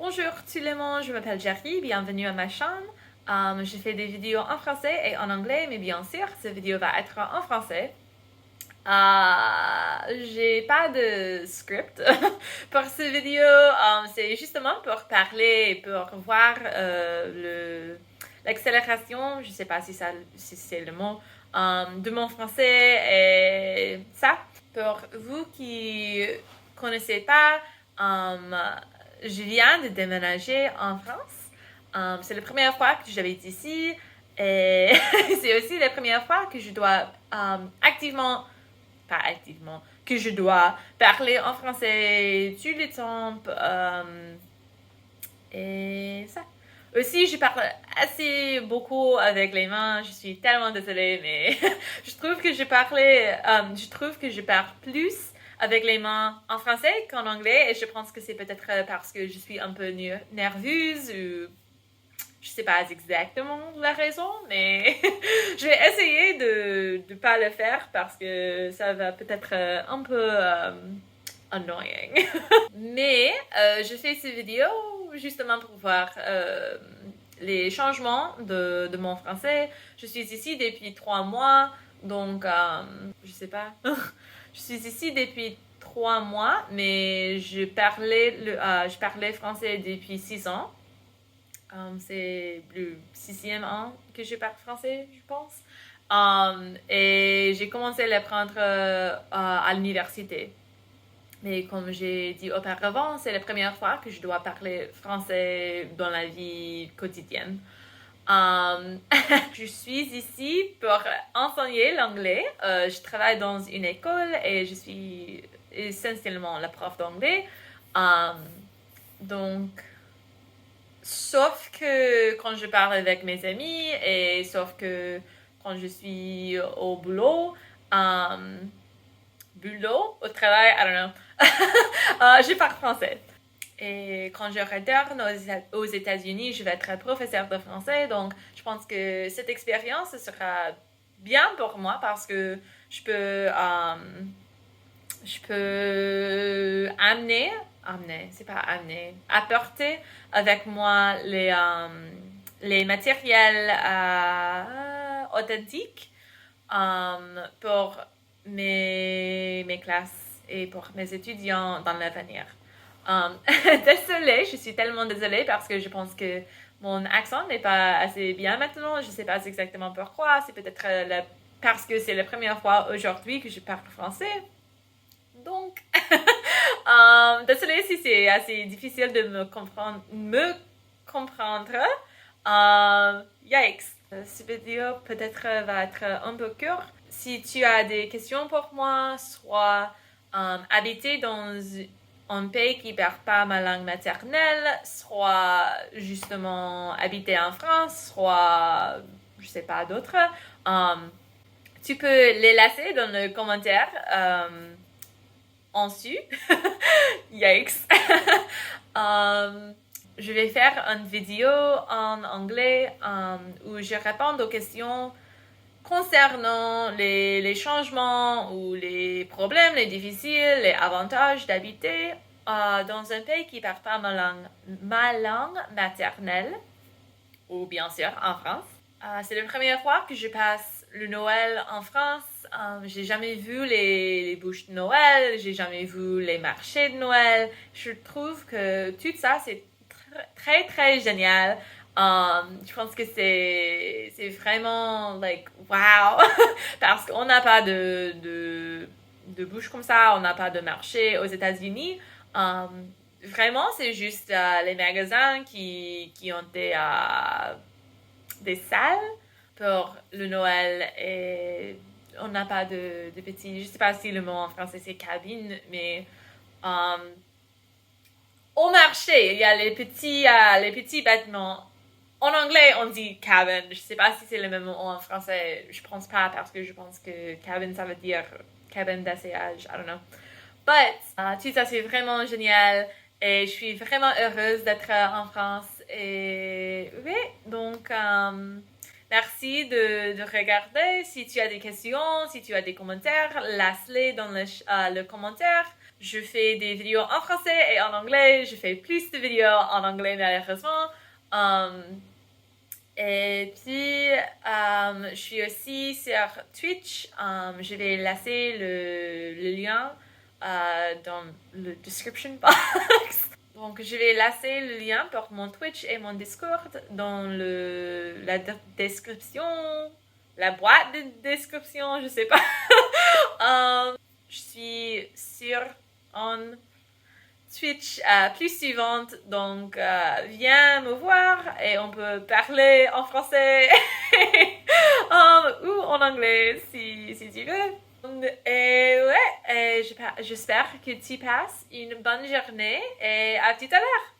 Bonjour tout le monde, je m'appelle Jerry, bienvenue à ma chaîne. Je fais des vidéos en français et en anglais, mais bien sûr, cette vidéo va être en français. J'ai pas de script pour cette vidéo, c'est justement pour parler, pour voir l'accélération, je sais pas si c'est le mot, de mon français et ça. Pour vous qui connaissez pas, je viens de déménager en France. C'est la première fois que j'habite ici et c'est aussi la première fois que je dois pas activement, que je dois parler en français tout le temps. Et ça. Aussi, je parle assez beaucoup avec les mains. Je suis tellement désolée, mais je trouve que je trouve que je parle plus avec les mains en français qu'en anglais. Et je pense que c'est peut-être parce que je suis un peu nerveuse ou je sais pas exactement la raison, mais je vais essayer de ne pas le faire parce que ça va peut-être un peu annoying. Mais je fais ces vidéos justement pour voir les changements de mon français. Je suis ici depuis 3 mois, donc je sais pas. Je suis ici depuis 3 mois, mais je parlais français depuis 6 ans. C'est le 6e an que je parle français, je pense. Et j'ai commencé à l'apprendre à l'université. Mais comme j'ai dit auparavant, c'est la première fois que je dois parler français dans la vie quotidienne. Je suis ici pour enseigner l'anglais. Je travaille dans une école et je suis essentiellement la prof d'anglais. Donc, sauf que quand je parle avec mes amis et sauf que quand je suis au boulot, au travail, I don't know. Je parle français. Et quand je retourne aux États-Unis, je vais être professeur de français. Donc, je pense que cette expérience sera bien pour moi parce que je peux apporter avec moi les matériels authentiques pour mes classes et pour mes étudiants dans l'avenir. Désolée, je suis tellement désolée parce que je pense que mon accent n'est pas assez bien maintenant. Je ne sais pas exactement pourquoi. C'est peut-être parce que c'est la première fois aujourd'hui que je parle français. Donc, désolée si c'est assez difficile de me comprendre. Yikes. Cette vidéo peut-être va être un peu court. Si tu as des questions pour moi, soit habiter dans un pays qui ne parle pas ma langue maternelle, soit justement habiter en France, soit je sais pas d'autres. Tu peux les laisser dans le commentaire en dessus. Yikes. Je vais faire une vidéo en anglais où je réponds aux questions concernant les changements ou les problèmes, les difficiles, les avantages d'habiter dans un pays qui ne parle pas ma langue maternelle, ou bien sûr en France. C'est la première fois que je passe le Noël en France. J'ai jamais vu les bûches de Noël, j'ai jamais vu les marchés de Noël. Je trouve que tout ça, c'est très, très génial. Je pense que c'est vraiment, like, wow! Parce qu'on n'a pas de bouche comme ça, on n'a pas de marché aux États-Unis. Vraiment, c'est juste les magasins qui ont des salles pour le Noël et on n'a pas de petits, je sais pas si le mot en français c'est cabine, mais au marché, il y a les petits bâtiments. En anglais, on dit cabin. Je sais pas si c'est le même mot en français. Je pense pas parce que je pense que cabin, ça veut dire cabine d'essayage. I don't know. But, tout ça, c'est vraiment génial. Et je suis vraiment heureuse d'être en France. Et oui, donc, Merci de regarder. Si tu as des questions, si tu as des commentaires, laisse-les dans le commentaire. Je fais des vidéos en français et en anglais. Je fais plus de vidéos en anglais malheureusement. Et puis, je suis aussi sur Twitch. Je vais laisser le lien dans le description box. Donc, je vais laisser le lien pour mon Twitch et mon Discord dans la description, la boîte de description, je sais pas. Je suis sur Twitch plus suivante, donc viens me voir et on peut parler en français ou en anglais si tu veux. Et ouais, j'espère que tu passes une bonne journée et à tout à l'heure.